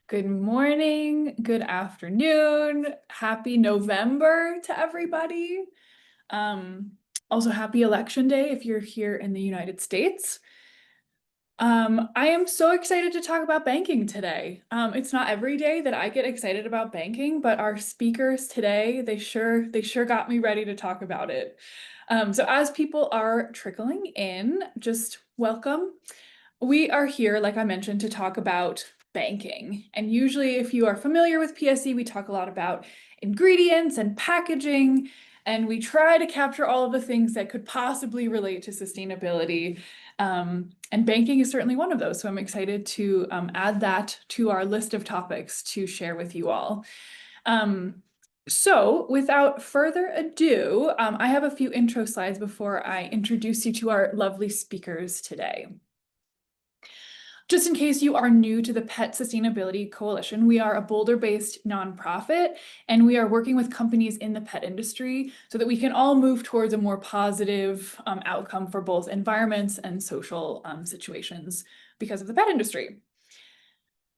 Good morning, good afternoon, happy November to everybody. Um, Also happy election day if you're here in the United States. I am so excited to talk about banking today. It's not every day that I get excited about banking, but our speakers today, they sure got me ready to talk about it. So as people are trickling in, just welcome. We are here, like I mentioned, to talk about banking. And usually, if you are familiar with PSE, we talk a lot about ingredients and packaging, and we try to capture all of the things that could possibly relate to sustainability. And banking is certainly one of those. So I'm excited to add that to our list of topics to share with you all. So without further ado, I have a few intro slides before I introduce you to our lovely speakers today. Just in case you are new to the Pet Sustainability Coalition, we are a Boulder-based nonprofit, and we are working with companies in the pet industry so that we can all move towards a more positive outcome for both environments and social situations because of the pet industry.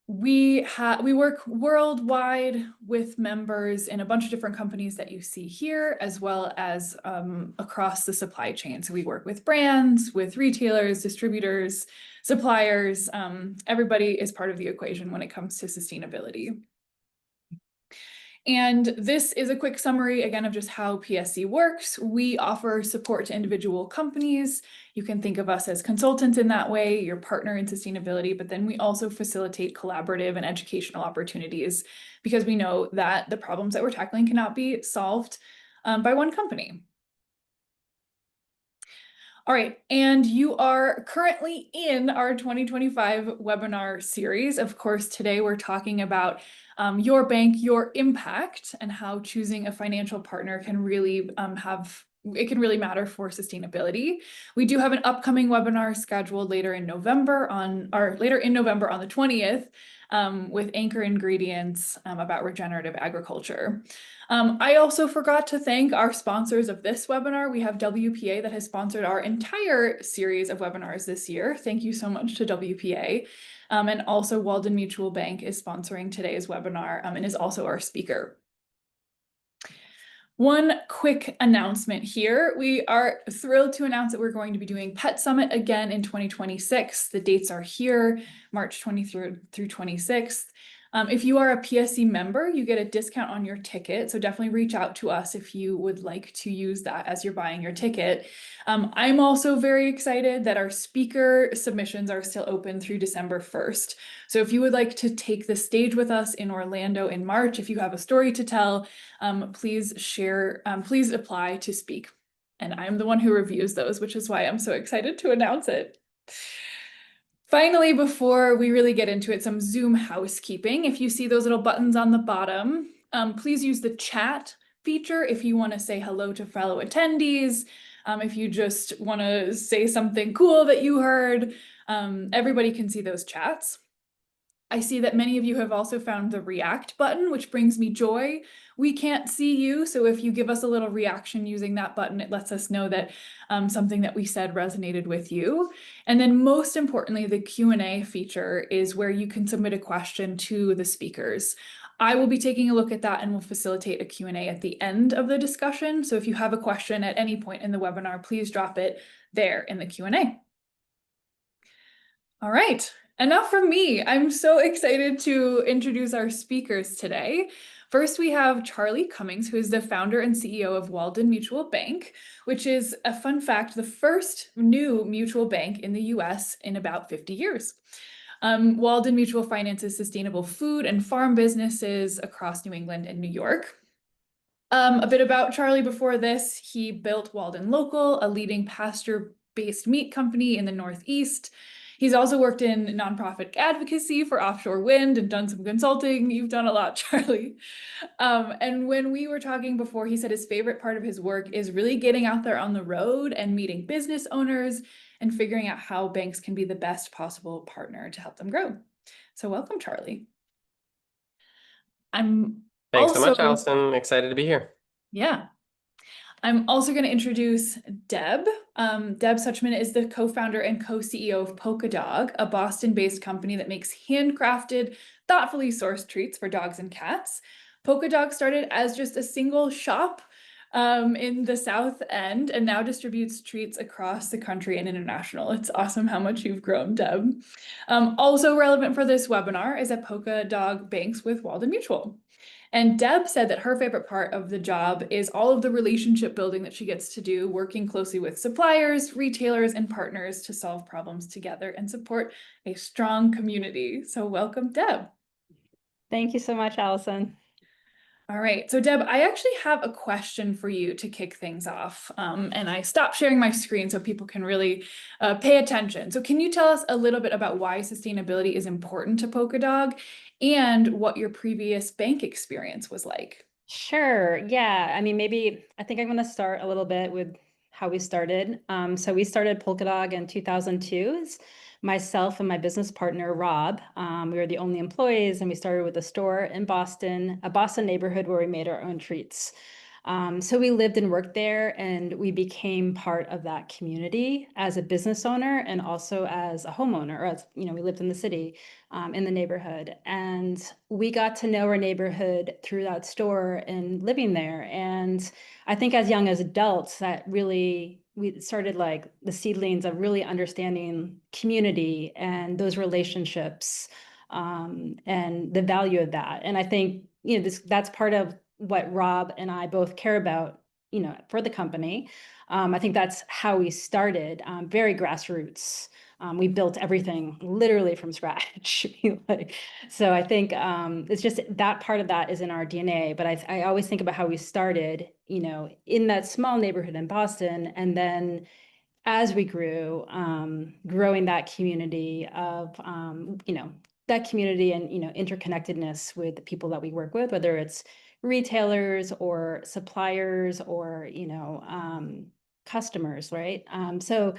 We work worldwide with members in a bunch of different companies that you see here, as well as across the supply chain. So we work with brands, with retailers, distributors, suppliers. Everybody is part of the equation when it comes to sustainability. And this is a quick summary, again, of just how PSC works. We offer support to individual companies. You can think of us as consultants in that way, your partner in sustainability, but then we also facilitate collaborative and educational opportunities because we know that the problems that we're tackling cannot be solved by one company. All right, and you are currently in our 2025 webinar series. Of course, today we're talking about your bank, your impact, and how choosing a financial partner can really it can really matter for sustainability. We do have an upcoming webinar scheduled later in November on the 20th with anchor ingredients about regenerative agriculture. I also forgot to thank our sponsors of this webinar. We have WPA that has sponsored our entire series of webinars this year. Thank you so much to WPA. And also Walden Mutual Bank is sponsoring today's webinar and is also our speaker. One quick announcement here. We are thrilled to announce that we're going to be doing Pet Summit again in 2026. The dates are here, March 23rd through 26th. If you are a PSC member, you get a discount on your ticket. So definitely reach out to us if you would like to use that as you're buying your ticket. I'm also very excited that our speaker submissions are still open through December 1st. So if you would like to take the stage with us in Orlando in March, if you have a story to tell, please apply to speak. And I'm the one who reviews those, which is why I'm so excited to announce it. Finally, before we really get into it, some Zoom housekeeping. If you see those little buttons on the bottom, please use the chat feature if you want to say hello to fellow attendees. If you just want to say something cool that you heard, everybody can see those chats. I see that many of you have also found the react button, which brings me joy. We can't see you, so if you give us a little reaction using that button, it lets us know that something that we said resonated with you. And then most importantly, the Q&A feature is where you can submit a question to the speakers. I will be taking a look at that and will facilitate a Q&A at the end of the discussion. So if you have a question at any point in the webinar, please drop it there in the Q&A. All right. Enough from me. I'm so excited to introduce our speakers today. First, we have Charlie Cummings, who is the founder and CEO of Walden Mutual Bank, which is, a fun fact, the first new mutual bank in the US in about 50 years. Walden Mutual finances sustainable food and farm businesses across New England and New York. A bit about Charlie before this, he built Walden Local, a leading pasture-based meat company in the Northeast. He's also worked in nonprofit advocacy for offshore wind and done some consulting. You've done a lot, Charlie. And when we were talking before, he said his favorite part of his work is really getting out there on the road and meeting business owners and figuring out how banks can be the best possible partner to help them grow. So welcome, Charlie. Thanks so much, Allison. Excited to be here. Yeah. I'm also going to introduce Deb. Deb Suchman is the co-founder and co-CEO of Polkadog, a Boston-based company that makes handcrafted, thoughtfully sourced treats for dogs and cats. Polkadog started as just a single shop in the South End and now distributes treats across the country and international. It's awesome how much you've grown, Deb. Also relevant for this webinar is that Polkadog banks with Walden Mutual. And Deb said that her favorite part of the job is all of the relationship building that she gets to do, working closely with suppliers, retailers, and partners to solve problems together and support a strong community. So welcome, Deb. Thank you so much, Allison. All right, so Deb, I actually have a question for you to kick things off. And I stopped sharing my screen so people can really pay attention. So can you tell us a little bit about why sustainability is important to Polkadog and what your previous bank experience was like? Sure. Yeah. I mean, maybe I think I'm going to start a little bit with how we started. So we started Polkadog in 2002. It's myself and my business partner, Rob. We were the only employees, and we started with a store in Boston, a Boston neighborhood where we made our own treats. So we lived and worked there, and we became part of that community as a business owner and also as a homeowner, or as, you know, we lived in the city, in the neighborhood. And we got to know our neighborhood through that store and living there. And I think as young as adults, that really, we started like the seedlings of really understanding community and those relationships, and the value of that. And I think, you know, that's part of what Rob and I both care about, you know, for the company. I think that's how we started, very grassroots. We built everything literally from scratch. So I think it's just that part of that is in our DNA. But I always think about how we started, you know, in that small neighborhood in Boston, and then as we grew, growing that community of, you know, that community and, you know, interconnectedness with the people that we work with, whether it's retailers or suppliers or, you know, customers, right? So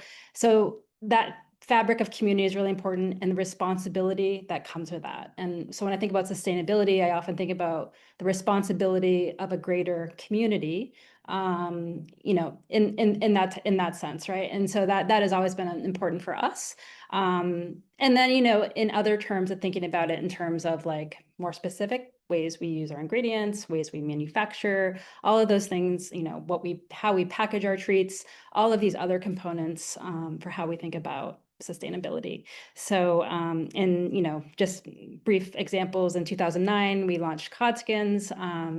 that fabric of community is really important, and the responsibility that comes with that. And so when I think about sustainability, I often think about the responsibility of a greater community, you know, in that sense, right? And so that has always been important for us. And then, you know, in other terms of thinking about it in terms of like more specific ways we use our ingredients, ways we manufacture, all of those things, you know, how we package our treats, all of these other components, for how we think about sustainability. So, and, you know, just brief examples, in 2009, we launched Codskins,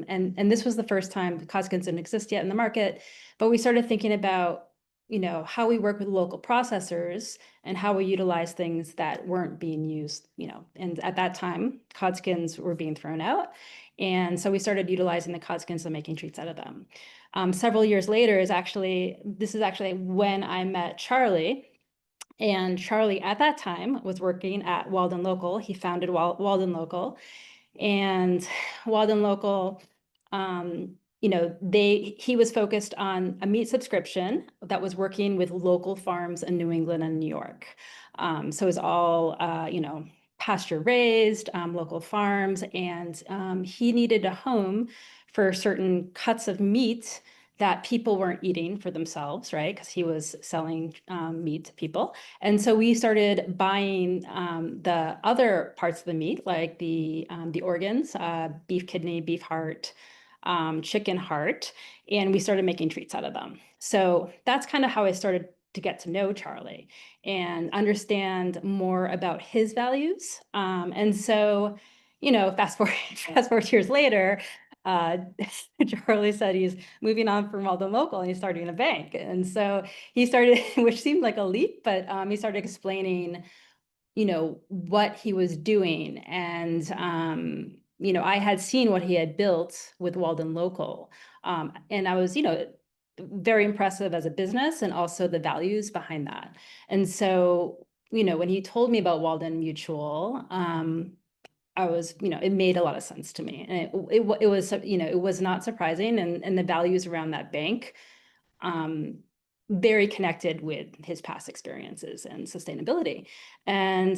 and this was the first time Codskins didn't exist yet in the market, but we started thinking about, you know, how we work with local processors and how we utilize things that weren't being used, you know, and at that time, Codskins were being thrown out. And so we started utilizing the Codskins and making treats out of them. Several years later this is actually when I met Charlie. And Charlie at that time was working at Walden Local. He founded Walden Local, and Walden Local, you know, he was focused on a meat subscription that was working with local farms in New England and New York. So it was all, you know, pasture raised, local farms, and he needed a home for certain cuts of meat that people weren't eating for themselves, right? Because he was selling meat to people. And so we started buying the other parts of the meat, like the organs, beef kidney, beef heart, chicken heart, and we started making treats out of them. So that's kind of how I started to get to know Charlie and understand more about his values. And so, you know, fast forward years later, uh, Charlie said he's moving on from Walden Local and he's starting a bank. And so he started, which seemed like a leap, but he started explaining, you know, what he was doing. And, you know, I had seen what he had built with Walden Local. And I was, you know, very impressive as a business and also the values behind that. And so, you know, when he told me about Walden Mutual, I was, you know, it made a lot of sense to me. And it was, you know, it was not surprising. And the values around that bank, very connected with his past experiences and sustainability. And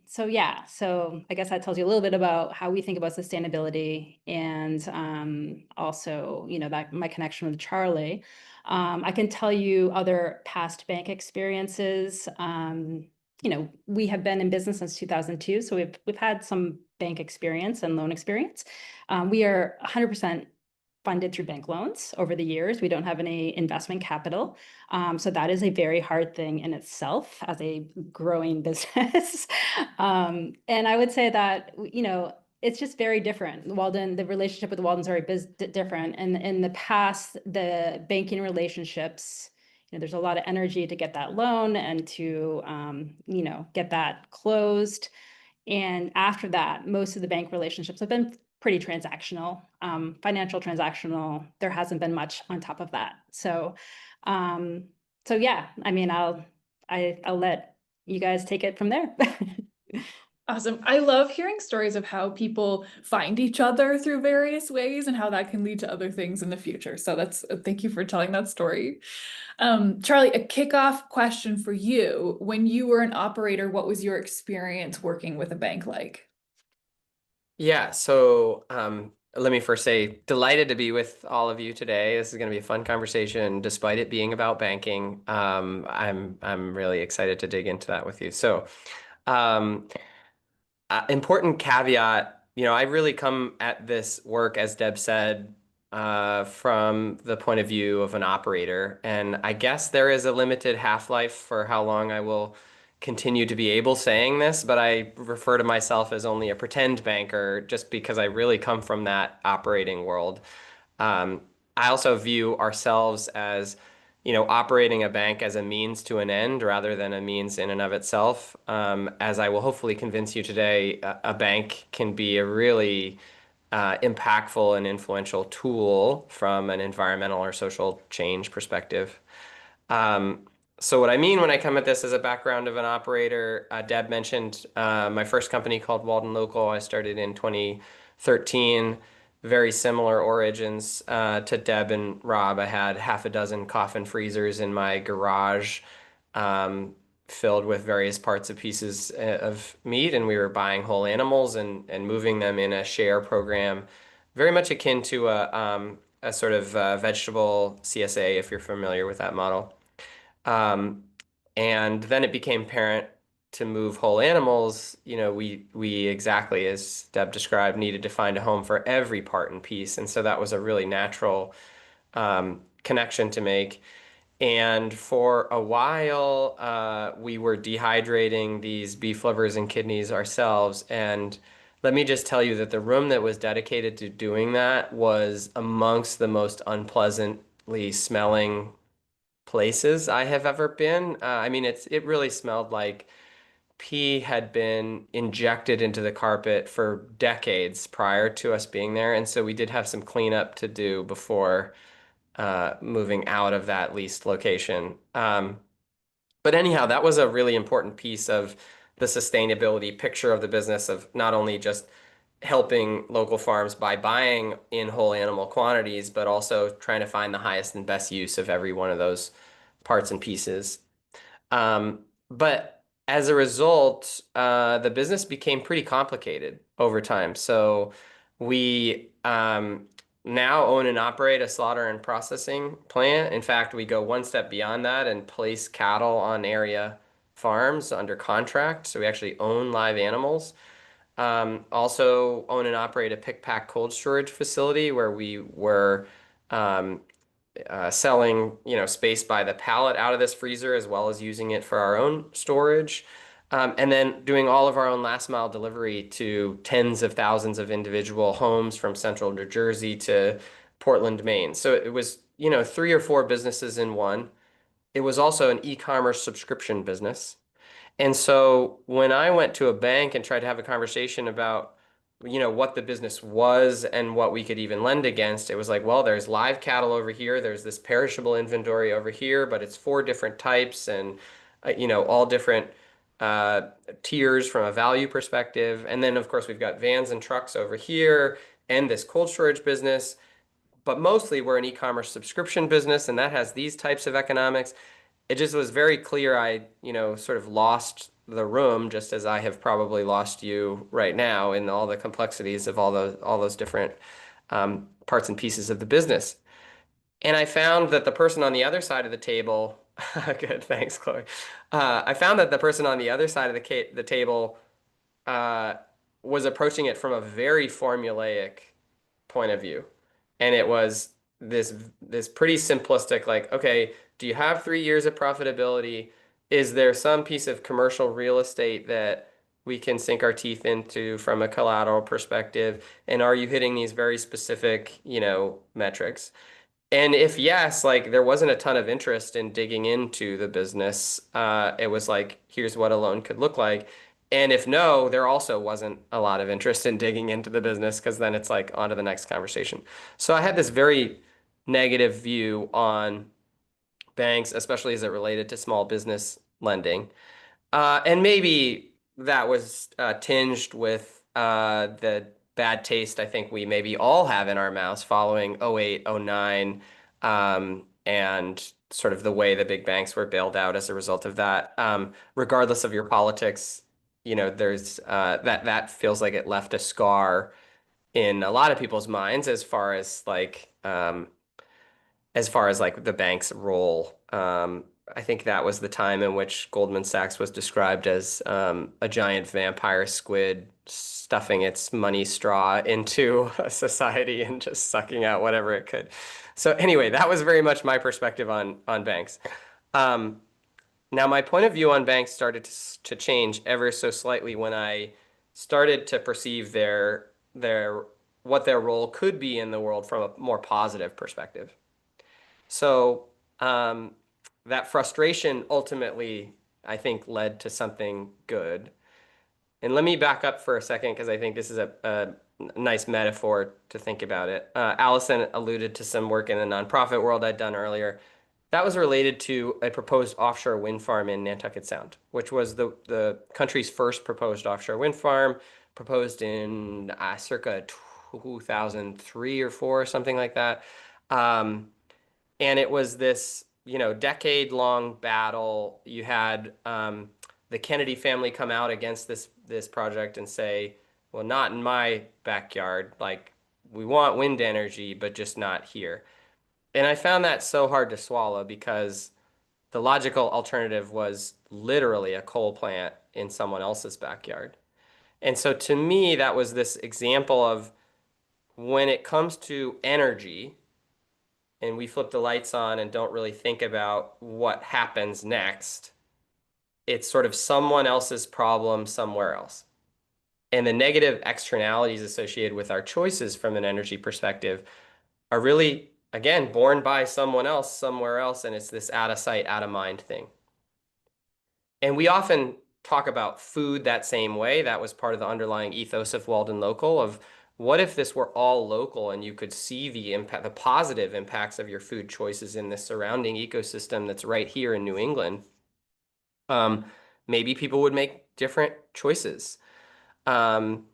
so, yeah, so I guess that tells you a little bit about how we think about sustainability, and also, that my connection with Charlie. I can tell you other past bank experiences. We have been in business since 2002, so we've had some bank experience and loan experience. We are 100% funded through bank loans over the years. We don't have any investment capital. So that is a very hard thing in itself as a growing business. And I would say that, it's just very different. The relationship with Walden's very different. And in the past, the banking relationships, there's a lot of energy to get that loan and to, get that closed. And after that, most of the bank relationships have been pretty transactional, financial transactional. There hasn't been much on top of that. Um, so yeah, I mean, I'll let you guys take it from there. Awesome. I love hearing stories of how people find each other through various ways and how that can lead to other things in the future. So thank you for telling that story. Charlie, a kickoff question for you. When you were an operator, what was your experience working with a bank like? Yeah, so let me first say, delighted to be with all of you today. This is going to be a fun conversation, despite it being about banking. I'm really excited to dig into that with you. So, um, important caveat, I really come at this work, as Deb said, from the point of view of an operator. And I guess there is a limited half-life for how long I will continue to be able saying this, but I refer to myself as only a pretend banker just because I really come from that operating world. Um, I also view ourselves as, operating a bank as a means to an end rather than a means in and of itself. As I will hopefully convince you today, a bank can be a really impactful and influential tool from an environmental or social change perspective. Um, so what I mean when I come at this as a background of an operator, Deb mentioned my first company called Walden Local. I started in 2013. Very similar origins to Deb and Rob. I had half a dozen coffin freezers in my garage, um, filled with various parts of pieces of meat, and we were buying whole animals and moving them in a share program, very much akin to a sort of vegetable CSA, if you're familiar with that model. Um, and then it became apparent to move whole animals, we exactly as Deb described, needed to find a home for every part and piece. And so that was a really natural connection to make. And for a while, we were dehydrating these beef livers and kidneys ourselves. And let me just tell you that the room that was dedicated to doing that was amongst the most unpleasantly smelling places I have ever been. I mean, it really smelled like pee had been injected into the carpet for decades prior to us being there, and so we did have some cleanup to do before moving out of that leased location. But anyhow, that was a really important piece of the sustainability picture of the business of not only just helping local farms by buying in whole animal quantities, but also trying to find the highest and best use of every one of those parts and pieces. But as a result, the business became pretty complicated over time. So we now own and operate a slaughter and processing plant. In fact, we go one step beyond that and place cattle on area farms under contract. So we actually own live animals. Also own and operate a pick pack cold storage facility where we were um, selling, space by the pallet out of this freezer as well as using it for our own storage. And then doing all of our own last mile delivery to tens of thousands of individual homes from central New Jersey to Portland, Maine. So it was, three or four businesses in one. It was also an e-commerce subscription business. And so when I went to a bank and tried to have a conversation about, what the business was and what we could even lend against, it was like, well, there's live cattle over here, there's this perishable inventory over here, but it's four different types and, all different uh, tiers from a value perspective. And then, of course, we've got vans and trucks over here and this cold storage business. but mostly we're an e-commerce subscription business, and that has these types of economics. It just was very clear I, sort of lost the room, just as I have probably lost you right now in all the complexities of all those different parts and pieces of the business. And I found that the person on the other side of the table, good, thanks, Chloe. I found that the person on the other side of the table uh, was approaching it from a very formulaic point of view. And it was this pretty simplistic, like, okay, do you have 3 years of profitability? Is there some piece of commercial real estate that we can sink our teeth into from a collateral perspective? And are you hitting these very specific, metrics? And if yes, like there wasn't a ton of interest in digging into the business. It was like, here's what a loan could look like. And if no, there also wasn't a lot of interest in digging into the business because then it's like on to the next conversation. So I had this very negative view on banks, especially as it related to small business lending. And maybe that was tinged with the bad taste I think we maybe all have in our mouths following 08, 09, and sort of the way the big banks were bailed out as a result of that. Regardless of your politics, there's that feels like it left a scar in a lot of people's minds as far as like the bank's role. I think that was the time in which Goldman Sachs was described as a giant vampire squid stuffing its money straw into a society and just sucking out whatever it could. So anyway, that was very much my perspective on banks. Um, Now my point of view on banks started to change ever so slightly when I started to perceive their what their role could be in the world from a more positive perspective. So that frustration ultimately, I think, led to something good. And let me back up for a second because I think this is a nice metaphor to think about it. Allison alluded to some work in the nonprofit world I'd done earlier. That was related to a proposed offshore wind farm in Nantucket Sound, which was the country's first proposed offshore wind farm, proposed in circa 2003 or four, something like that. Um, and it was this, decade-long battle. You had the Kennedy family come out against this project and say, well, not in my backyard. Like, we want wind energy, but just not here. And I found that so hard to swallow because the logical alternative was literally a coal plant in someone else's backyard. And so to me, that was this example of when it comes to energy, and we flip the lights on and don't really think about what happens next, it's sort of someone else's problem somewhere else. And the negative externalities associated with our choices from an energy perspective are really, again, borne by someone else somewhere else. And it's this out of sight, out of mind thing. And we often talk about food that same way. That was part of the underlying ethos of Walden Local of what if this were all local and you could see the impact, the positive impacts of your food choices in the surrounding ecosystem that's right here in New England. Maybe people would make different choices. And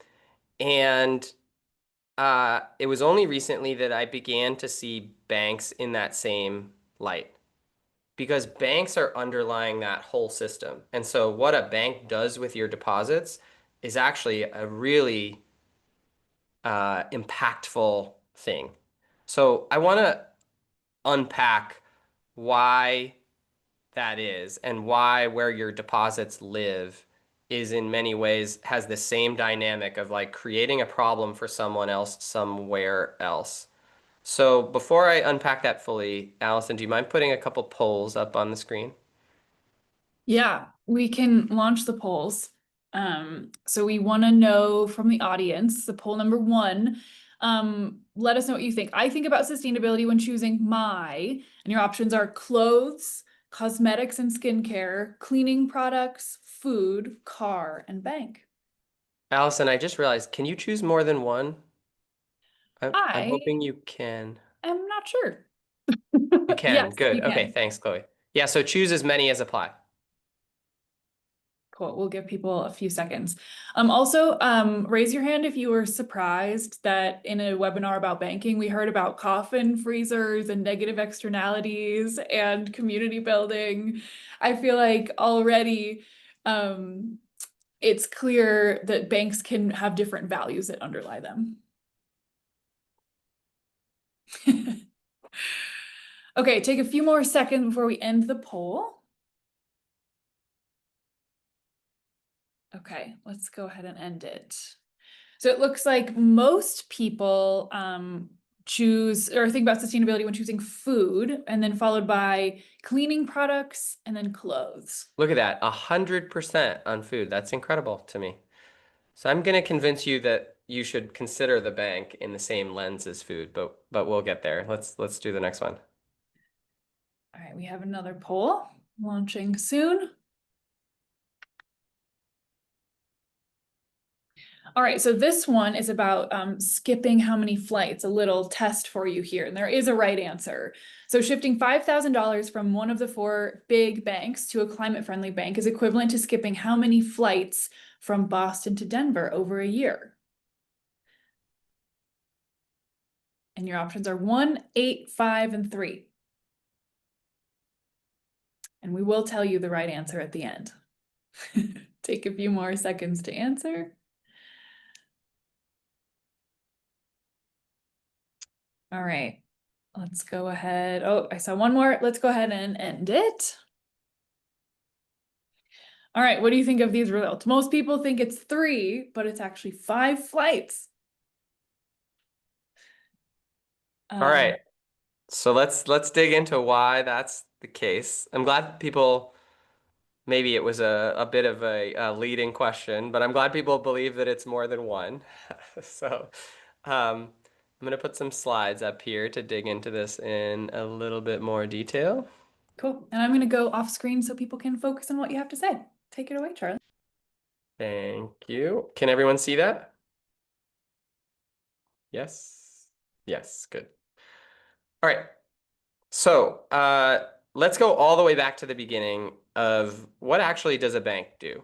it was only recently that I began to see banks in that same light because banks are underlying that whole system. And so what a bank does with your deposits is actually a really impactful thing. So I want to unpack why that is and why where your deposits live is in many ways has the same dynamic of like creating a problem for someone else somewhere else. So before I unpack that fully, Allison, do you mind putting a couple polls up on the screen? Yeah, we can launch the polls. So we want to know from the audience, the poll number one, let us know what you think. I think about sustainability when choosing my, and your options are clothes, cosmetics and skincare, cleaning products, food, car, and bank. Allison, I just realized, can you choose more than one? I'm I hoping you can. am not sure. You can. Yes, Good. you Okay, can. thanks, Chloe. Yeah, so choose as many as apply. Cool. We'll give people a few seconds. Also, raise your hand if you were surprised that in a webinar about banking, we heard about coffin freezers and negative externalities and community building. I feel like already it's clear that banks can have different values that underlie them. Okay, take a few more seconds before we end the poll. Okay, let's go ahead and end it. So it looks like most people choose or think about sustainability when choosing food, and then followed by cleaning products and then clothes. Look at that, 100% on food. That's incredible to me. So I'm going to convince you that you should consider the bank in the same lens as food, but we'll get there. Let's do the next one. All right, we have another poll launching soon. All right, so this one is about skipping how many flights, a little test for you here. And there is a right answer. So shifting $5,000 from one of the 4 big banks to a climate-friendly bank is equivalent to skipping how many flights from Boston to Denver over a year? And your options are 1, 8, 5, and 3. And we will tell you the right answer at the end. Take a few more seconds to answer. All right, let's go ahead. Oh, I saw one more. Let's go ahead and end it. All right, what do you think of these results? Most people think it's 3, but it's actually 5 flights. All right. So let's dig into why that's the case. I'm glad people, maybe it was a bit of a leading question, but I'm glad people believe that it's more than one. So I'm going to put some slides up here to dig into this in a little bit more detail. Cool. And I'm going to go off screen so people can focus on what you have to say. Take it away, Charlie. Thank you. Can everyone see that? Yes? Yes, good. All right. So let's go all the way back to the beginning of what actually does a bank do?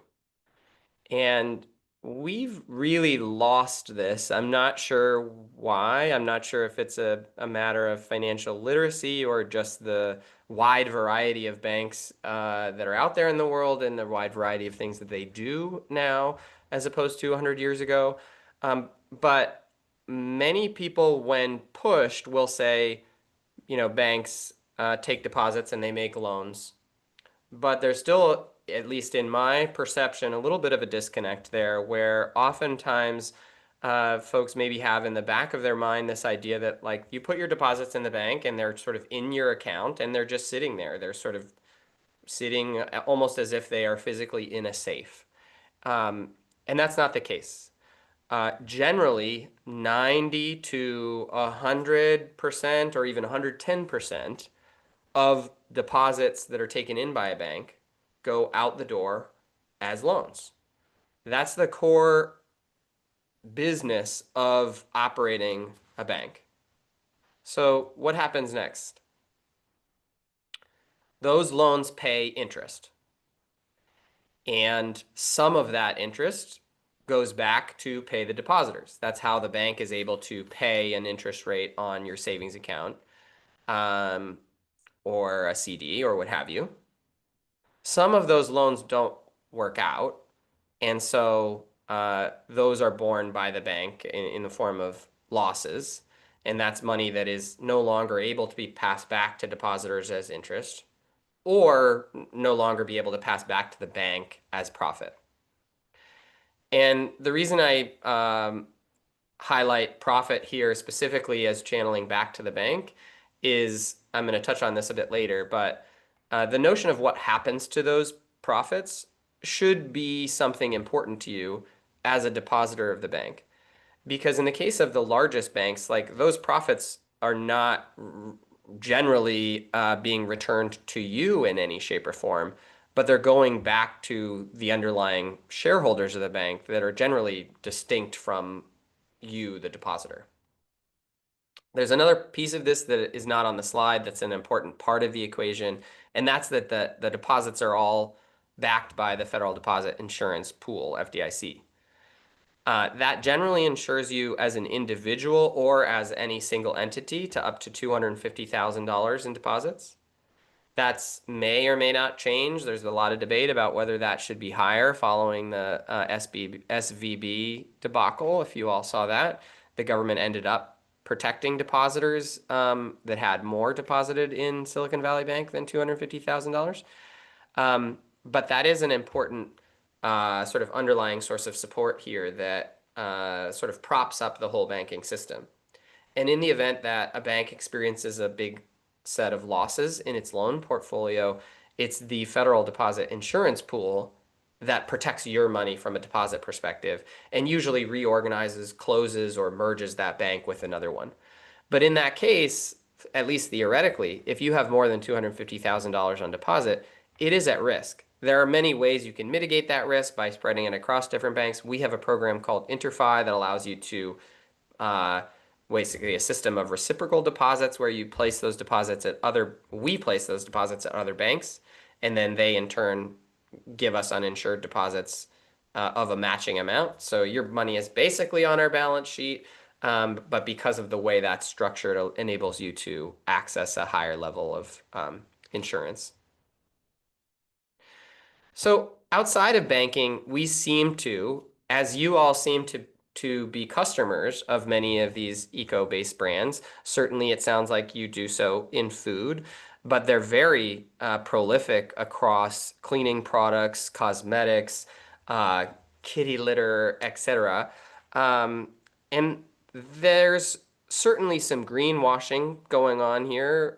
And we've really lost this. I'm not sure why. I'm not sure if it's a matter of financial literacy or just the wide variety of banks that are out there in the world and the wide variety of things that they do now as opposed to 100 years ago. But many people, when pushed, will say, you know, banks take deposits and they make loans. But there's still, at least in my perception, a little bit of a disconnect there where oftentimes folks maybe have in the back of their mind this idea that like you put your deposits in the bank and they're sort of in your account and they're just sitting there. They're sort of sitting almost as if they are physically in a safe. And that's not the case. Generally, 90 to 100% or even 110% of deposits that are taken in by a bank go out the door as loans. That's the core business of operating a bank. So what happens next? Those loans pay interest. And some of that interest goes back to pay the depositors. That's how the bank is able to pay an interest rate on your savings account or a CD or what have you. Some of those loans don't work out, and so those are borne by the bank in the form of losses, and that's money that is no longer able to be passed back to depositors as interest, or no longer be able to pass back to the bank as profit. And the reason I highlight profit here specifically as channeling back to the bank is, I'm going to touch on this a bit later, but the notion of what happens to those profits should be something important to you as a depositor of the bank. Because in the case of the largest banks, like those profits are not generally being returned to you in any shape or form, but they're going back to the underlying shareholders of the bank that are generally distinct from you, the depositor. There's another piece of this that is not on the slide that's an important part of the equation, and that's that the deposits are all backed by the Federal Deposit Insurance Pool, FDIC. That generally insures you as an individual or as any single entity to up to $250,000 in deposits. That's may or may not change. There's a lot of debate about whether that should be higher following the SVB debacle. If you all saw that, the government ended up protecting depositors that had more deposited in Silicon Valley Bank than $250,000. But that is an important sort of underlying source of support here that sort of props up the whole banking system. And in the event that a bank experiences a big set of losses in its loan portfolio, it's the Federal Deposit Insurance Pool that protects your money from a deposit perspective and usually reorganizes, closes, or merges that bank with another one. But in that case, at least theoretically, if you have more than $250,000 on deposit, it is at risk. There are many ways you can mitigate that risk by spreading it across different banks. We have a program called InterFi that allows you to basically a system of reciprocal deposits where you place those deposits at we place those deposits at other banks, and then they in turn give us uninsured deposits of a matching amount. So your money is basically on our balance sheet, but because of the way that's structured, it enables you to access a higher level of insurance. So outside of banking, we seem to, as you all seem to be customers of many of these eco-based brands. Certainly, it sounds like you do so in food, but they're very prolific across cleaning products, cosmetics, kitty litter, etc. And there's certainly some greenwashing going on here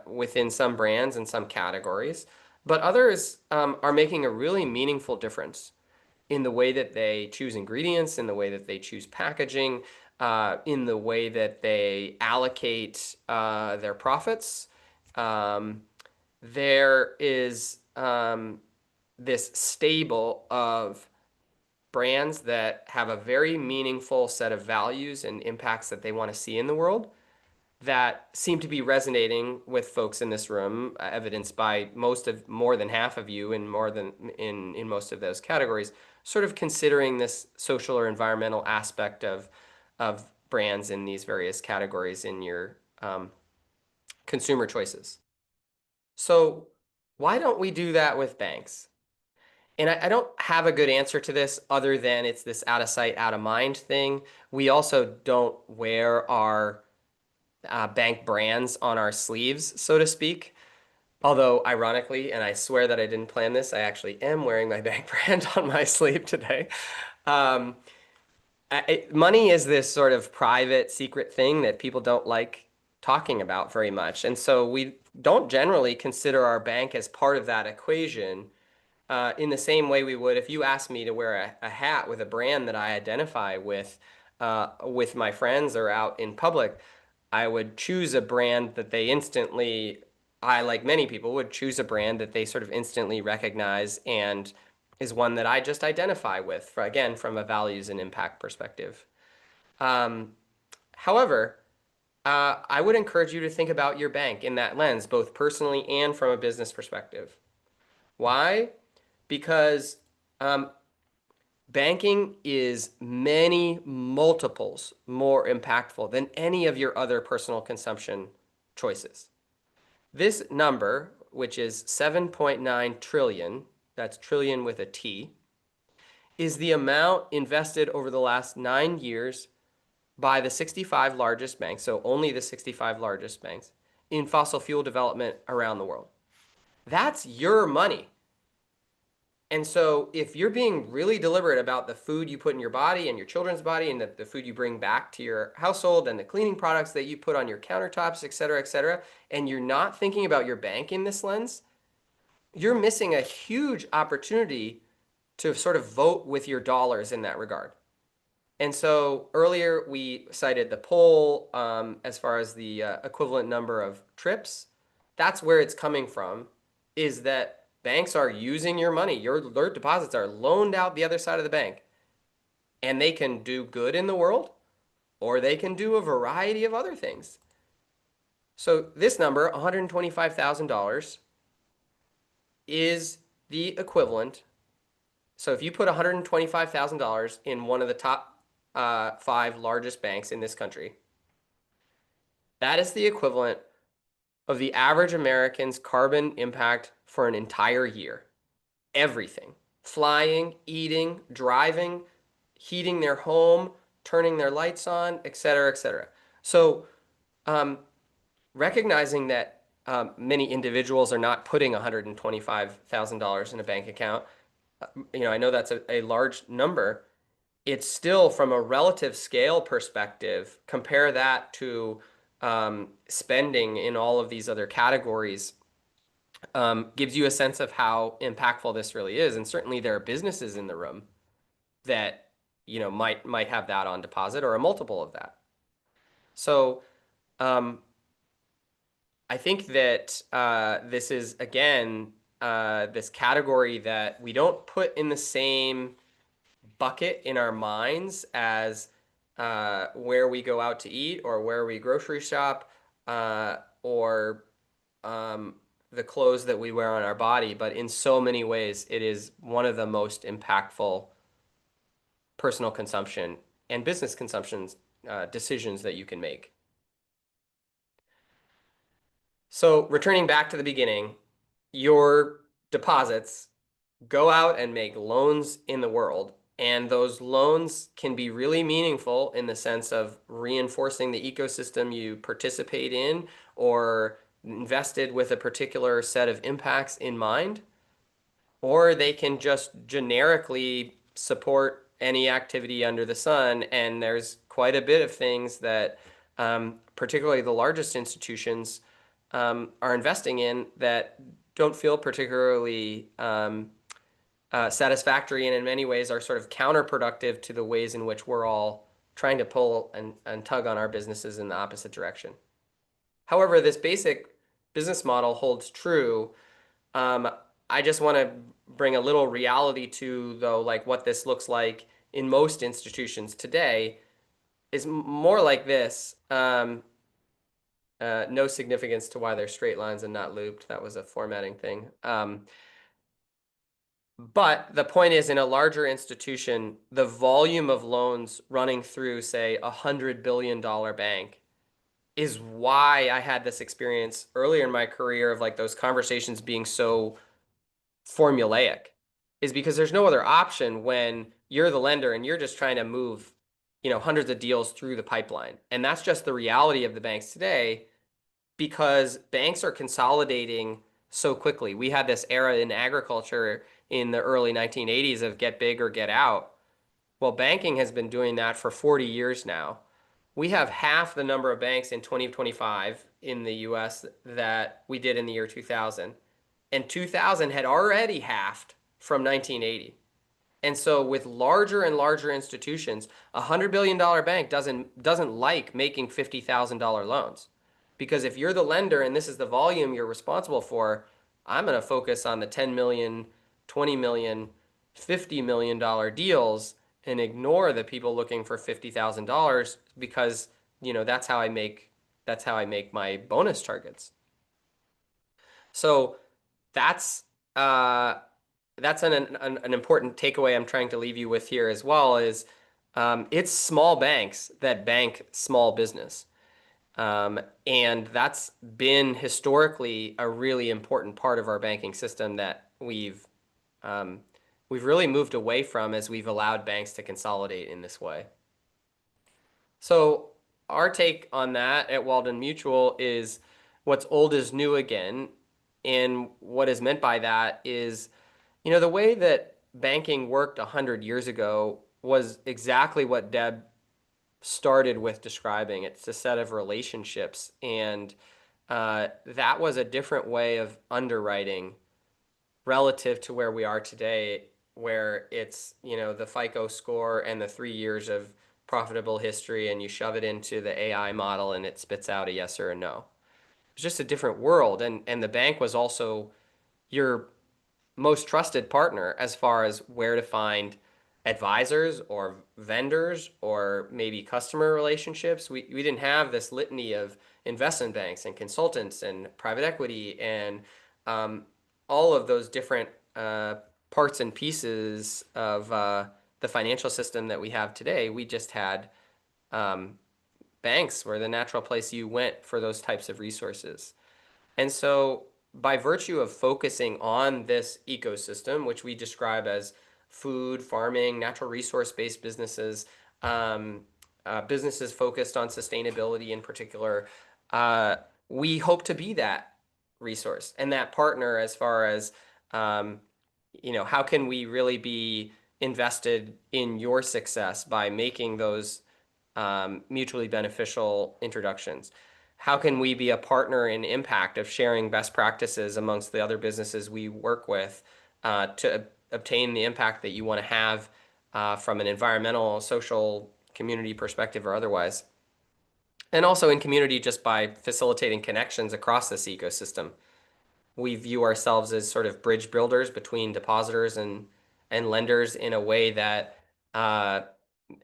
within some brands and some categories, but others are making a really meaningful difference in the way that they choose ingredients, in the way that they choose packaging, in the way that they allocate their profits. There is this stable of brands that have a very meaningful set of values and impacts that they want to see in the world that seem to be resonating with folks in this room, evidenced by more than half of you in most of those categories, sort of considering this social or environmental aspect of brands in these various categories in your consumer choices. So why don't we do that with banks? And I don't have a good answer to this other than it's this out of sight, out of mind thing. We also don't wear our bank brands on our sleeves, so to speak. Although, ironically, and I swear that I didn't plan this, I actually am wearing my bank brand on my sleeve today. Money is this sort of private, secret thing that people don't like talking about very much. And so we don't generally consider our bank as part of that equation in the same way we would if you asked me to wear a hat with a brand that I identify with my friends or out in public. I would choose a brand that I, like many people, would choose a brand that they sort of instantly recognize and is one that I just identify with, again, from a values and impact perspective. However, I would encourage you to think about your bank in that lens, both personally and from a business perspective. Why? Because banking is many multiples more impactful than any of your other personal consumption choices. This number, which is 7.9 trillion, that's trillion with a T, is the amount invested over the last 9 years by the 65 largest banks, so only the 65 largest banks, in fossil fuel development around the world. That's your money. And so if you're being really deliberate about the food you put in your body and your children's body and the food you bring back to your household and the cleaning products that you put on your countertops, et cetera, and you're not thinking about your bank in this lens, you're missing a huge opportunity to sort of vote with your dollars in that regard. And so earlier we cited the poll as far as the equivalent number of trips. That's where it's coming from, is that banks are using your money. Your deposits are loaned out the other side of the bank. And they can do good in the world, or they can do a variety of other things. So this number, $125,000, is the equivalent. So if you put $125,000 in one of the top 5 largest banks in this country, that is the equivalent of the average American's carbon impact for an entire year. Everything. Flying, eating, driving, heating their home, turning their lights on, et cetera, et cetera. So recognizing that many individuals are not putting $125,000 in a bank account, I know that's a large number. It's still, from a relative scale perspective, compare that to spending in all of these other categories, gives you a sense of how impactful this really is. And certainly there are businesses in the room that might have that on deposit or a multiple of that. So I think that this is, again, this category that we don't put in the same bucket in our minds as where we go out to eat or where we grocery shop or the clothes that we wear on our body. But in so many ways, it is one of the most impactful personal consumption and business consumption decisions that you can make. So returning back to the beginning, your deposits go out and make loans in the world. And those loans can be really meaningful in the sense of reinforcing the ecosystem you participate in or invested with a particular set of impacts in mind. Or they can just generically support any activity under the sun. And there's quite a bit of things that particularly the largest institutions are investing in that don't feel particularly satisfactory, and in many ways are sort of counterproductive to the ways in which we're all trying to pull and tug on our businesses in the opposite direction. However, this basic business model holds true. I just want to bring a little reality to, though, like what this looks like in most institutions today is more like this. No significance to why they're straight lines and not looped. That was a formatting thing. But the point is, in a larger institution, the volume of loans running through, say, $100 billion bank is why I had this experience earlier in my career of like those conversations being so formulaic, is because there's no other option when you're the lender and you're just trying to move, hundreds of deals through the pipeline. And that's just the reality of the banks today, because banks are consolidating so quickly. We had this era in agriculture in the early 1980s of get big or get out. Well, banking has been doing that for 40 years now. We have half the number of banks in 2025 in the US that we did in the year 2000. And 2000 had already halved from 1980. And so with larger and larger institutions, a $100 billion bank doesn't like making $50,000 loans. Because if you're the lender and this is the volume you're responsible for, I'm going to focus on the 10 million, 20 million, $50 million deals and ignore the people looking for $50,000 because, that's how I make my bonus targets. So that's an important takeaway I'm trying to leave you with here as well is it's small banks that bank small business. And that's been historically a really important part of our banking system that we've really moved away from as we've allowed banks to consolidate in this way. So our take on that at Walden Mutual is what's old is new again. And what is meant by that is, the way that banking worked 100 years ago was exactly what Deb started with describing. It's a set of relationships. And that was a different way of underwriting relative to where we are today, where it's, the FICO score and the 3 years of profitable history, and you shove it into the AI model and it spits out a yes or a no. It's just a different world. And the bank was also your most trusted partner as far as where to find advisors or vendors or maybe customer relationships. We didn't have this litany of investment banks and consultants and private equity and all of those different parts and pieces of the financial system that we have today, we just had banks were the natural place you went for those types of resources. And so, by virtue of focusing on this ecosystem, which we describe as food, farming, natural resource-based businesses, um, businesses focused on sustainability in particular, uh, we hope to be that resource and that partner as far as, um, how can we really be invested in your success by making those mutually beneficial introductions? How can we be a partner in impact of sharing best practices amongst the other businesses we work with to obtain the impact that you want to have from an environmental, social, community perspective or otherwise? And also in community just by facilitating connections across this ecosystem. We view ourselves as sort of bridge builders between depositors and lenders in a way that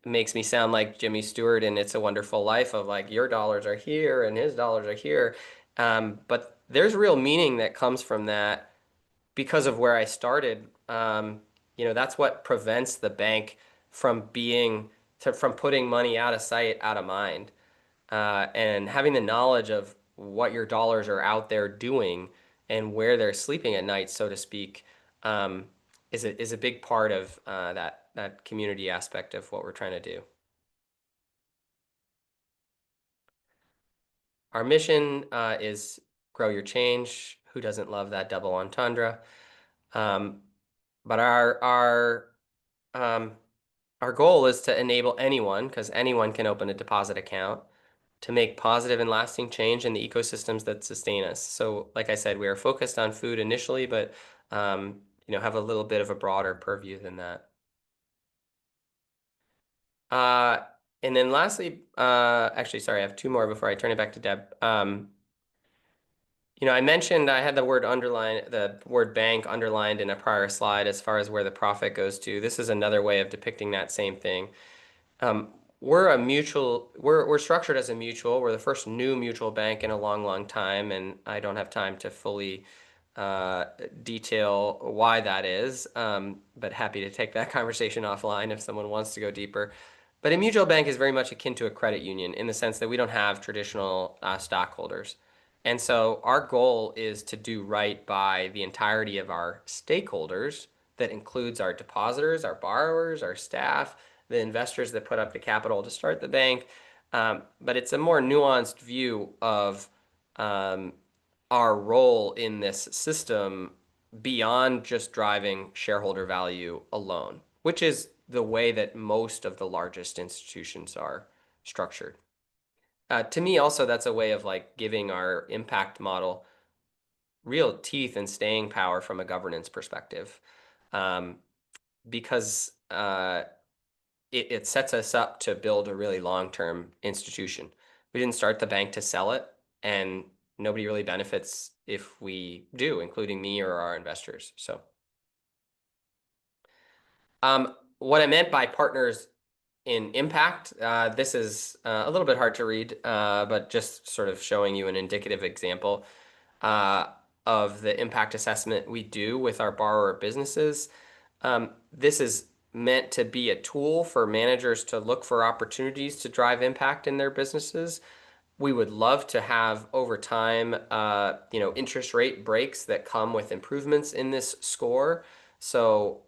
makes me sound like Jimmy Stewart in It's a Wonderful Life of like your dollars are here and his dollars are here. But there's real meaning that comes from that because of where I started. That's what prevents the bank from from putting money out of sight, out of mind. And having the knowledge of what your dollars are out there doing and where they're sleeping at night, so to speak, um, is a big part of that community aspect of what we're trying to do. Our mission is grow your change. Who doesn't love that double entendre? Um, but um, our goal is to enable anyone, because anyone can open a deposit account, to make positive and lasting change in the ecosystems that sustain us. So, like I said, we are focused on food initially, but have a little bit of a broader purview than that. Uh, and then lastly, actually, sorry, I have two more before I turn it back to Deb. I mentioned I had the word bank underlined in a prior slide as far as where the profit goes to. This is another way of depicting that same thing. Um, we're structured as a mutual. We're the first new mutual bank in a long, long time, and I don't have time to fully uh, detail why that is, but happy to take that conversation offline if someone wants to go deeper. But a mutual bank is very much akin to a credit union in the sense that we don't have traditional stockholders. And so our goal is to do right by the entirety of our stakeholders. That includes our depositors, our borrowers, our staff, the investors that put up the capital to start the bank. But it's a more nuanced view of um, our role in this system beyond just driving shareholder value alone, which is the way that most of the largest institutions are structured. To me, also, that's a way of like giving our impact model real teeth and staying power from a governance perspective, um, because it sets us up to build a really long-term institution. We didn't start the bank to sell it, and nobody really benefits if we do, including me or our investors. So, what I meant by partners in impact, this is a little bit hard to read, but just sort of showing you an indicative example uh, of the impact assessment we do with our borrower businesses. This is meant to be a tool for managers to look for opportunities to drive impact in their businesses. We would love to have over time, interest rate breaks that come with improvements in this score. So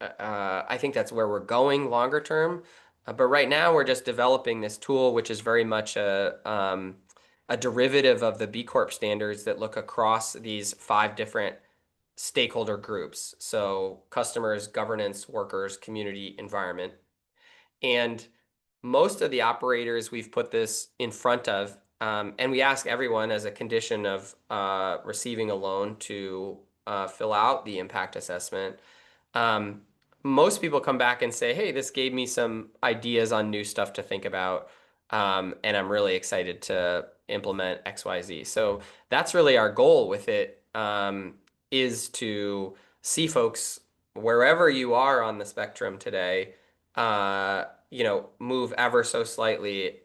I think that's where we're going longer term. But right now we're just developing this tool, which is very much a derivative of the B Corp standards that look across these 5 different stakeholder groups. So customers, governance, workers, community, environment. And most of the operators we've put this in front of, and we ask everyone as a condition of receiving a loan to fill out the impact assessment. Um, Most people come back and say, hey, this gave me some ideas on new stuff to think about. And I'm really excited to implement XYZ. So that's really our goal with it, is to see folks wherever you are on the spectrum today, move ever so slightly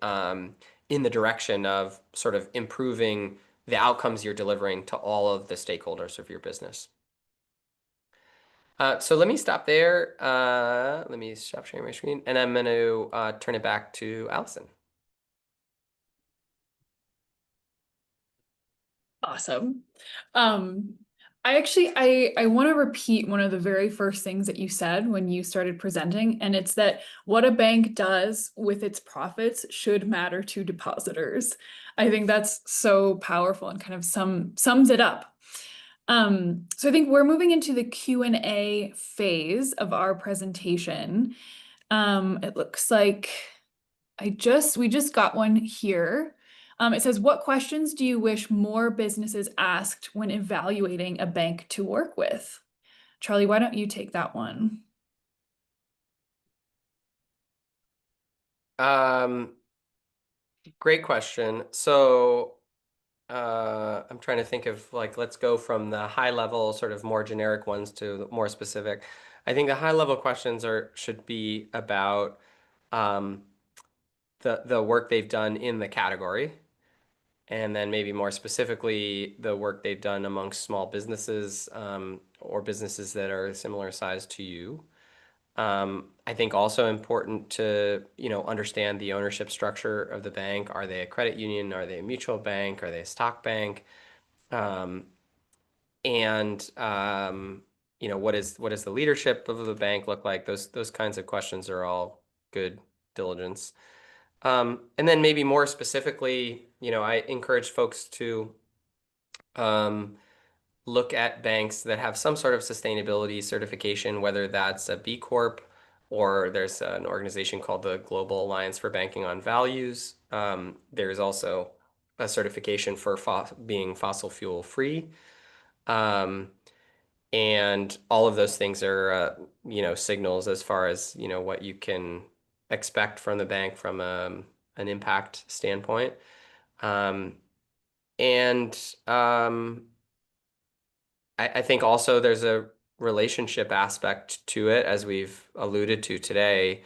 in the direction of sort of improving the outcomes you're delivering to all of the stakeholders of your business. So let me stop there. Let me stop sharing my screen, and I'm going to turn it back to Allison. Awesome. I want to repeat one of the very first things that you said when you started presenting, and it's that what a bank does with its profits should matter to depositors. I think that's so powerful and kind of sums it up. So I think we're moving into the Q&A phase of our presentation. It looks like we just got one here. It says, what questions do you wish more businesses asked when evaluating a bank to work with? Charlie, why don't you take that one? Great question. So I'm trying to think of like, let's go from the high level, sort of more generic ones to the more specific. I think the high level questions should be about the work they've done in the category, and then maybe more specifically the work they've done amongst small businesses or businesses that are similar size to you. I think also important to, understand the ownership structure of the bank. Are they a credit union? Are they a mutual bank? Are they a stock bank? Um, and what does the leadership of the bank look like? Those kinds of questions are all good diligence. And then maybe more specifically, I encourage folks to um, look at banks that have some sort of sustainability certification, whether that's a B Corp or there's an organization called the Global Alliance for Banking on Values. There's also a certification for being fossil fuel free. Um, and all of those things are, signals as far as, what you can expect from the bank from an impact standpoint. Um, and I think also there's a relationship aspect to it, as we've alluded to today.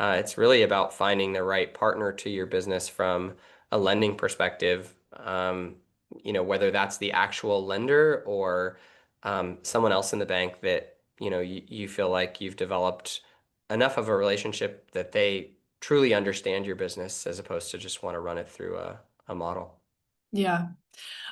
It's really about finding the right partner to your business from a lending perspective, whether that's the actual lender or someone else in the bank that, you feel like you've developed enough of a relationship that they truly understand your business as opposed to just want to run it through a model. Yeah.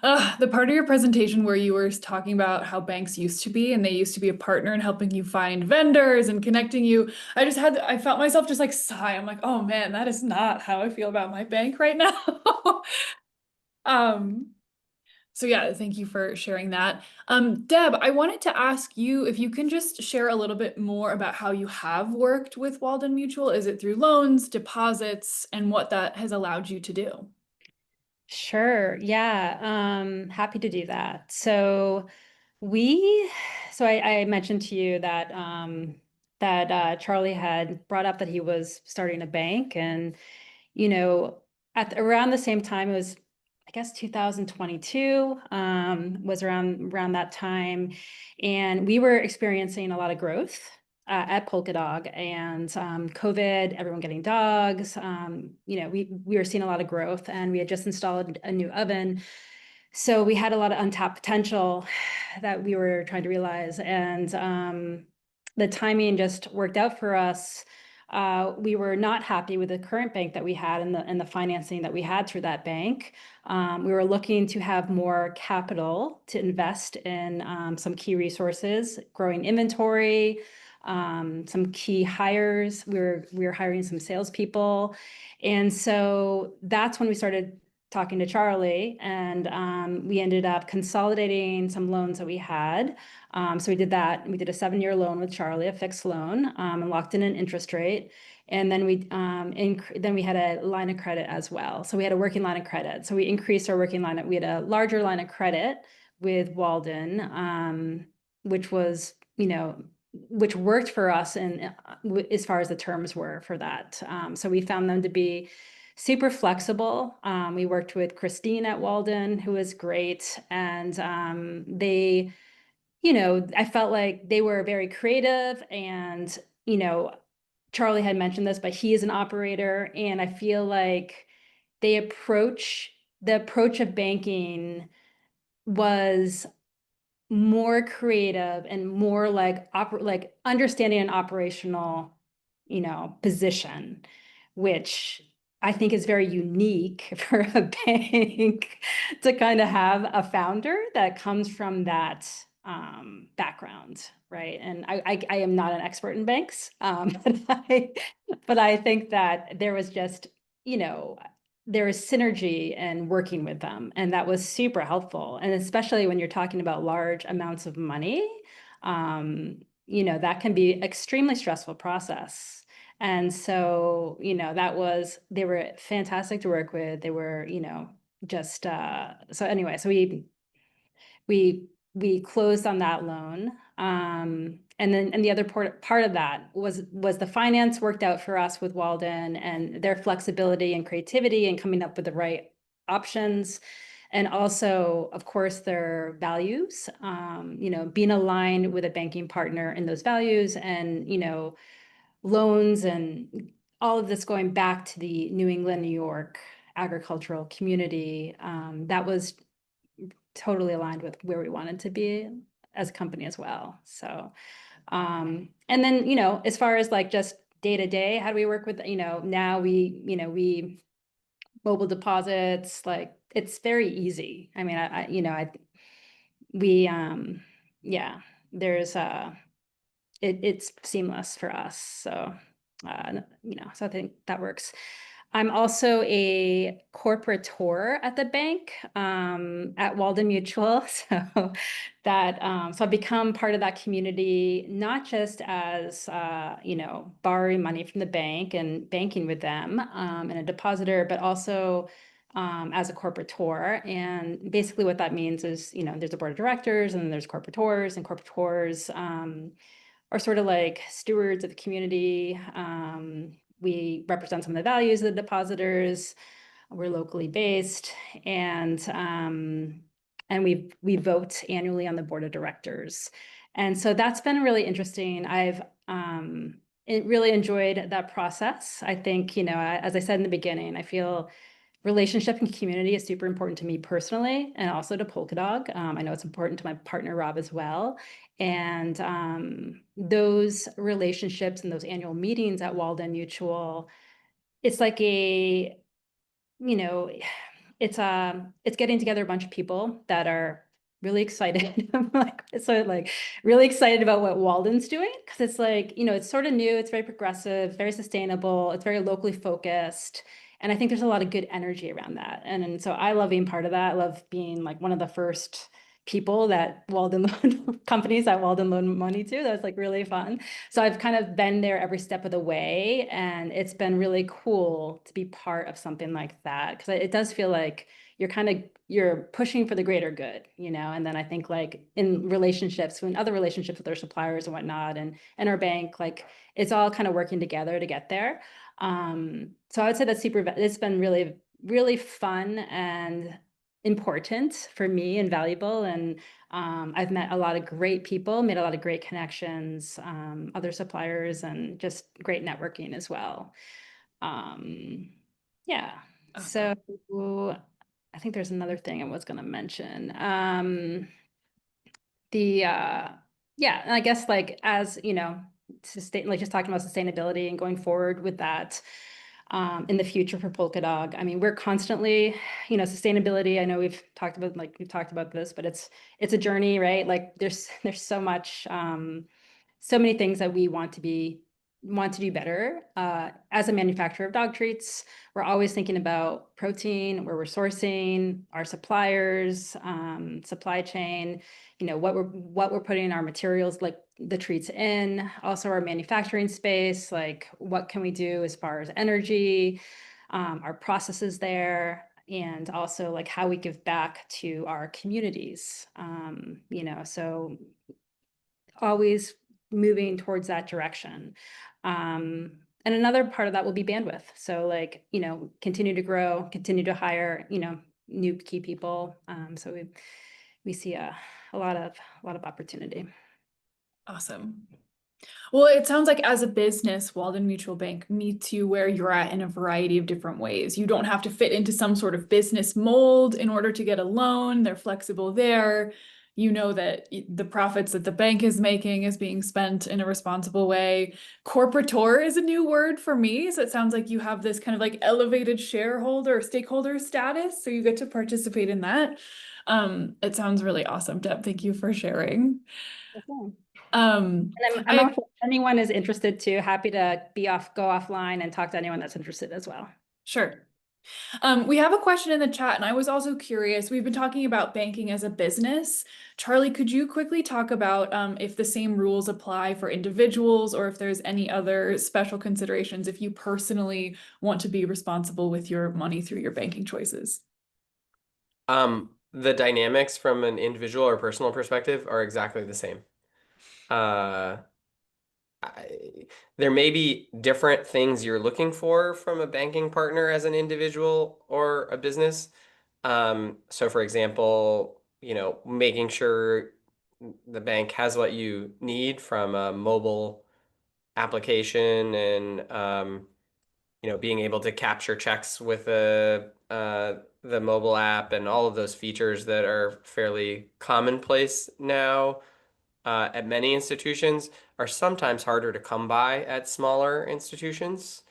The part of your presentation where you were talking about how banks used to be and they used to be a partner in helping you find vendors and connecting you. I felt myself just like sigh. I'm like, oh man, that is not how I feel about my bank right now. Um, so yeah, thank you for sharing that. Deb, I wanted to ask you if you can just share a little bit more about how you have worked with Walden Mutual. Is it through loans, deposits, and what that has allowed you to do? Sure. Yeah. Happy to do that. We, I mentioned to you that Charlie had brought up that he was starting a bank, and you know, around the same time, it was, I guess, 2022, was around that time, and we were experiencing a lot of growth at Polkadog, and COVID, everyone getting dogs. We were seeing a lot of growth, and we had just installed a new oven. So we had a lot of untapped potential that we were trying to realize, and the timing just worked out for us. We were not happy with the current bank that we had and the financing that we had through that bank. We were looking to have more capital to invest in some key resources, growing inventory, some key hires. We were hiring some salespeople, and so that's when we started talking to Charlie, and we ended up consolidating some loans that we had. So we did that. We did a 7-year loan with Charlie, a fixed loan, and locked in an interest rate. And then we had a line of credit as well. So we had a working line of credit. So we increased our working line. We had a larger line of credit with Walden, which was, which worked for us, and as far as the terms were for that. So we found them to be super flexible. We worked with Christine at Walden, who was great. And they, I felt like they were very creative. And, Charlie had mentioned this, but he is an operator. And I feel like the approach of banking was more creative and more like understanding an operational, position, which I think is very unique for a bank to kind of have a founder that comes from that background, right? And I am not an expert in banks, but I think that there was just, there is synergy in working with them, and that was super helpful. And especially when you're talking about large amounts of money, that can be extremely stressful process. And so, they were fantastic to work with. They were, just, so anyway, so we closed on that loan. And the other part of that was the finance worked out for us with Walden and their flexibility and creativity and coming up with the right options. And also, of course, their values, being aligned with a banking partner in those values and, loans and all of this going back to the New England, New York agricultural community. That was totally aligned with where we wanted to be as a company as well. So, and then, as far as like just day to day, how do we work with, now we mobile deposits, like it's very easy. I mean, yeah, there's it's seamless for us. So, so I think that works. I'm also a corporator at the bank, at Walden Mutual. So so I've become part of that community, not just as, borrowing money from the bank and banking with them, and a depositor, but also, as a corporator. And basically what that means is, there's a board of directors and there's corporators, and corporators, are sort of like stewards of the community. We represent some of the values of the depositors. We're locally based, and we vote annually on the board of directors. And so that's been really interesting. I've really enjoyed that process. I think, as I said in the beginning, I feel relationship and community is super important to me personally, and also to Polkadog. I know it's important to my partner, Rob, as well. And those relationships and those annual meetings at Walden Mutual, it's like it's getting together a bunch of people that are really excited. I'm like really excited about what Walden's doing, because it's like, it's sort of new, it's very progressive, very sustainable, it's very locally focused. And I think there's a lot of good energy around that. And so I love being part of that. I love being like one of the first people that Walden companies that Walden loaned money to. That was like really fun. So I've kind of been there every step of the way, and it's been really cool to be part of something like that, because it does feel like you're pushing for the greater good, and then I think like in relationships, when other relationships with our suppliers and whatnot, and our bank, like it's all kind of working together to get there. So I would say that's it's been really, really fun and important for me and valuable. And I've met a lot of great people, made a lot of great connections, other suppliers, and just great networking as well. Yeah. Awesome. So I think there's another thing I was going to mention. Yeah, and I guess like as just talking about sustainability and going forward with that in the future for Polkadog. I mean, we're constantly, sustainability. I know we've talked about this, but it's a journey, right? Like there's so much, so many things that we want to do better. As a manufacturer of dog treats, we're always thinking about protein, where we're sourcing, our suppliers, supply chain, what we're putting in our materials, like the treats in, also our manufacturing space, like what can we do as far as energy, our processes there, and also like how we give back to our communities. So always moving towards that direction. And another part of that will be bandwidth. So like, continue to grow, continue to hire, new key people. So we see a lot of opportunity. Awesome. Well, it sounds like as a business, Walden Mutual Bank meets you where you're at in a variety of different ways. You don't have to fit into some sort of business mold in order to get a loan. They're flexible there. you know that the profits that the bank is making is being spent in a responsible way. Corporator is a new word for me. So it sounds like you have this kind of like elevated shareholder or stakeholder status. So you get to participate in that. It sounds really awesome, Deb. Thank you for sharing. Okay. Um, And I'm also, if anyone is interested too, happy to go offline and talk to anyone that's interested as well. Sure. We have a question in the chat, and I was also curious. We've been talking about banking as a business. Charlie, could you quickly talk about if the same rules apply for individuals or if there's any other special considerations if you personally want to be responsible with your money through your banking choices? The dynamics from an individual or personal perspective are exactly the same. Uh, there may be different things you're looking for from a banking partner as an individual or a business. So for example, making sure the bank has what you need from a mobile application and being able to capture checks with the mobile app and all of those features that are fairly commonplace now at many institutions are sometimes harder to come by at smaller institutions.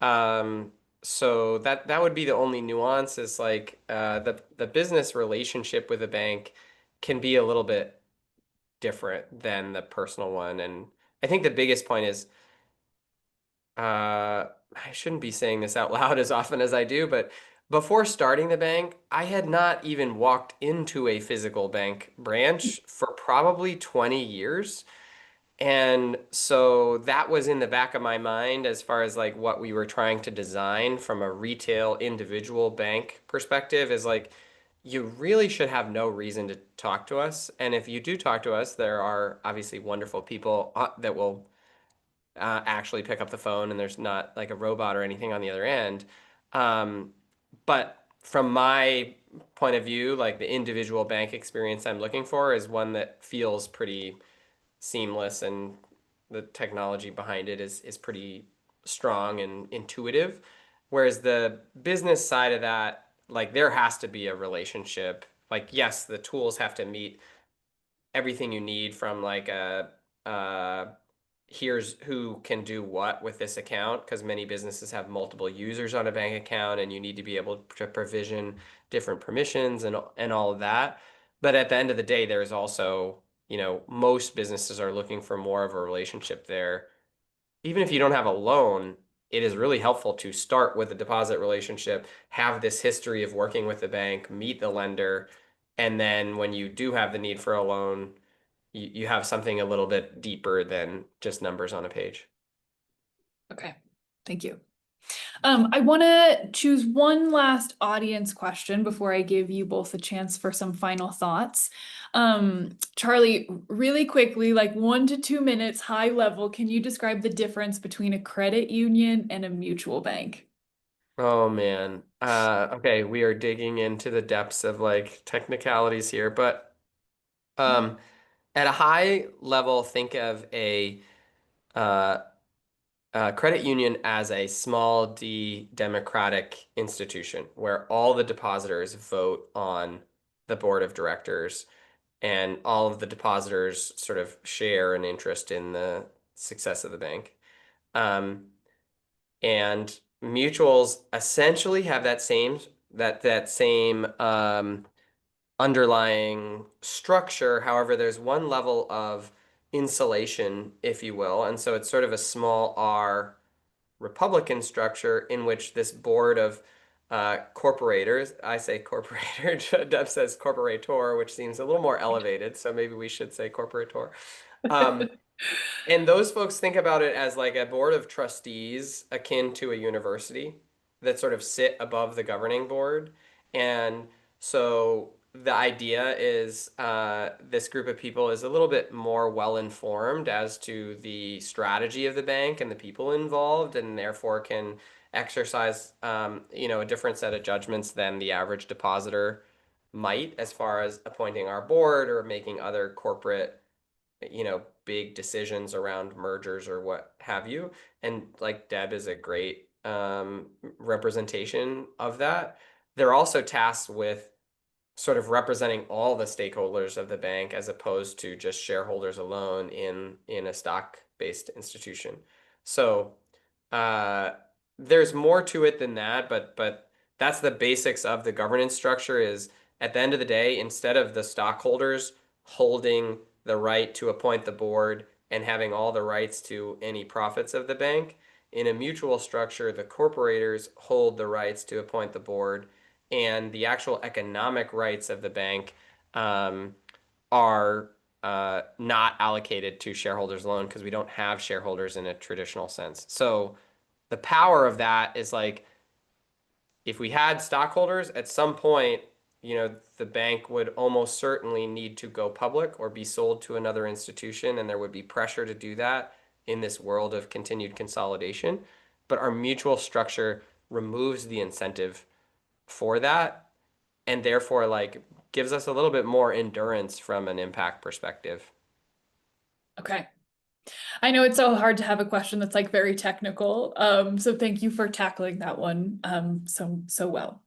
Um, so that would be the only nuance is like the business relationship with a bank can be a little bit different than the personal one. And I think the biggest point is I shouldn't be saying this out loud as often as I do, but before starting the bank, I had not even walked into a physical bank branch for probably 20 years. And so that was in the back of my mind as far as like what we were trying to design from a retail individual bank perspective is like you really should have no reason to talk to us. And if you do talk to us, there are obviously wonderful people that will actually pick up the phone and there's not like a robot or anything on the other end. Um, but from my point of view, like the individual bank experience I'm looking for is one that feels pretty seamless and the technology behind it is pretty strong and intuitive. Whereas the business side of that, like there has to be a relationship. Like, yes, the tools have to meet everything you need from like uh here's who can do what with this account because many businesses have multiple users on a bank account and you need to be able to provision different permissions and all of that. But at the end of the day, there's also, most businesses are looking for more of a relationship there. Even if you don't have a loan, it is really helpful to start with a deposit relationship, have this history of working with the bank, meet the lender, and then when you do have the need for a loan, you have something a little bit deeper than just numbers on a page. Okay, thank you. I want to choose one last audience question before I give you both a chance for some final thoughts. Charlie, really quickly, like 1 to 2 minutes, high level, can you describe the difference between a credit union and a mutual bank? Oh man. Okay, we are digging into the depths of like technicalities here, but at a high level, think of uh, a credit union as a small d democratic institution where all the depositors vote on the board of directors and all of the depositors sort of share an interest in the success of the bank. Um, and mutuals essentially have that same underlying structure. However, there's one level of insulation, if you will, and so it's sort of a small r Republican structure in which this board of corporators, I say corporator, Deb says corporator, which seems a little more elevated, so maybe we should say corporator. Um, and those folks think about it as like a board of trustees akin to a university that sort of sit above the governing board. And so the idea is this group of people is a little bit more well informed as to the strategy of the bank and the people involved, and therefore can exercise a different set of judgments than the average depositor might as far as appointing our board or making other corporate big decisions around mergers or what have you. And like Deb is a great representation of that. They're also tasked with sort of representing all the stakeholders of the bank as opposed to just shareholders alone in a stock-based institution. So uh, there's more to it than that, but that's the basics of the governance structure. Is at the end of the day, instead of the stockholders holding the right to appoint the board and having all the rights to any profits of the bank, in a mutual structure, the corporators hold the rights to appoint the board, and the actual economic rights of the bank are not allocated to shareholders alone because we don't have shareholders in a traditional sense. So the power of that is like, if we had stockholders at some point, the bank would almost certainly need to go public or be sold to another institution, and there would be pressure to do that in this world of continued consolidation. But our mutual structure removes the incentive for that, and therefore like gives us a little bit more endurance from an impact perspective. Okay. I know it's so hard to have a question that's like very technical. So thank you for tackling that one so well.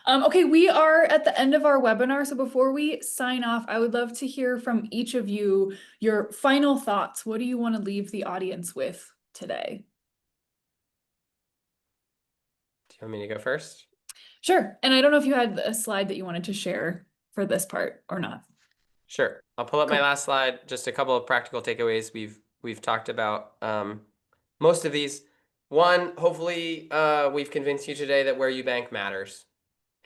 Okay, we are at the end of our webinar. So before we sign off, I would love to hear from each of you your final thoughts. What do you want to leave the audience with today? Do you want me to go first? Sure. And I don't know if you had a slide that you wanted to share for this part or not. Sure. I'll pull up my Cool. last slide. Just a couple of practical takeaways. We've talked about most of these. One, hopefully we've convinced you today that where you bank matters.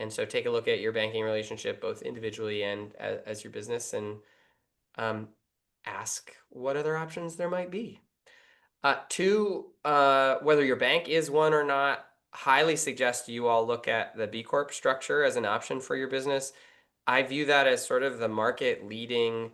And so take a look at your banking relationship, both individually and as your business, and ask what other options there might be. Two, whether your bank is one or not, highly suggest you all look at the B Corp structure as an option for your business. I view that as sort of the market leading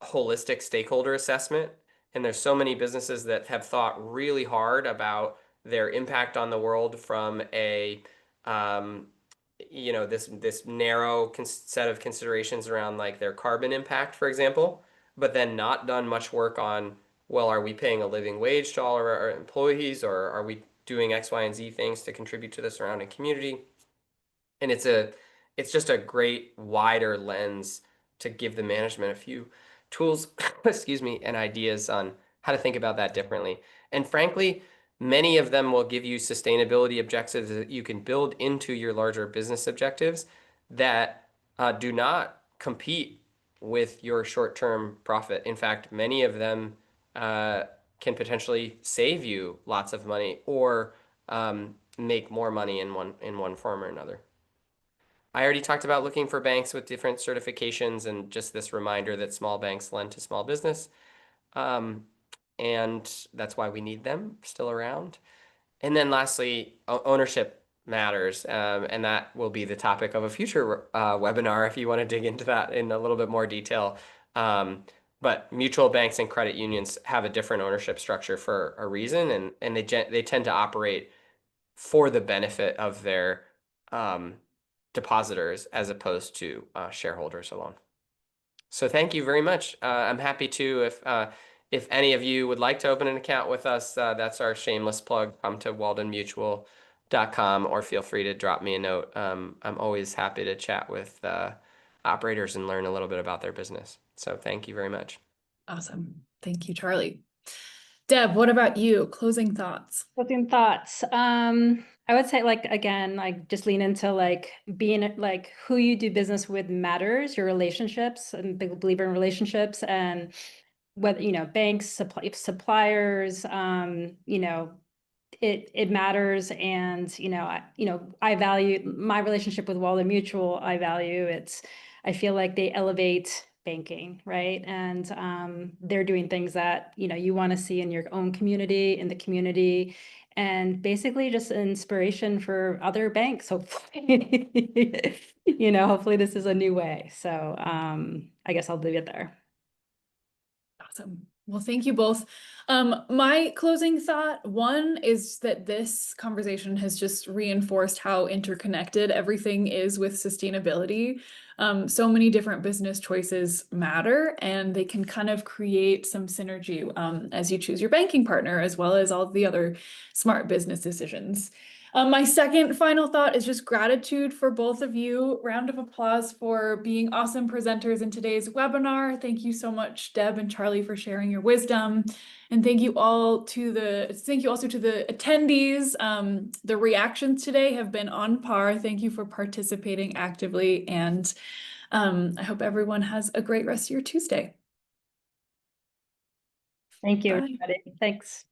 holistic stakeholder assessment. And there's so many businesses that have thought really hard about their impact on the world from a this narrow set of considerations around like their carbon impact, for example, but then not done much work on, well, are we paying a living wage to all of our employees, or are we doing X, Y, and Z things to contribute to the surrounding community? And it's just a great wider lens to give the management a few tools, excuse me, and ideas on how to think about that differently. And frankly, many of them will give you sustainability objectives that you can build into your larger business objectives that do not compete with your short-term profit. In fact, many of them can potentially save you lots of money or make more money in one form or another. I already talked about looking for banks with different certifications and just this reminder that small banks lend to small business. And that's why we need them still around. And then lastly, ownership matters. And that will be the topic of a future webinar if you want to dig into that in a little bit more detail. But mutual banks and credit unions have a different ownership structure for a reason, and they tend to operate for the benefit of their depositors as opposed to shareholders alone. So thank you very much. I'm happy to, if any of you would like to open an account with us, that's our shameless plug. Come to waldenmutual.com or feel free to drop me a note. I'm always happy to chat with operators and learn a little bit about their business. So thank you very much. Awesome. Thank you, Charlie. Deb, what about you? Closing thoughts. Closing thoughts. I would say, like, again, like just lean into like being like who you do business with matters, your relationships, and big believer in relationships, and whether, banks, suppliers, it matters. And, I value my relationship with Walden Mutual. I feel like they elevate banking, right? And they're doing things that, you want to see in your own community, in the community, and basically just inspiration for other banks, hopefully. Hopefully this is a new way. So I guess I'll leave it there. Awesome. Well, thank you both. My closing thought, one, is that this conversation has just reinforced how interconnected everything is with sustainability. So many different business choices matter, and they can kind of create some synergy as you choose your banking partner, as well as all the other smart business decisions. My second final thought is just gratitude for both of you. Round of applause for being awesome presenters in today's webinar. Thank you so much, Deb and Charlie, for sharing your wisdom. And thank you also to the attendees. The reactions today have been on par. Thank you for participating actively. And I hope everyone has a great rest of your Tuesday. Thank you, Bye. everybody. Thanks.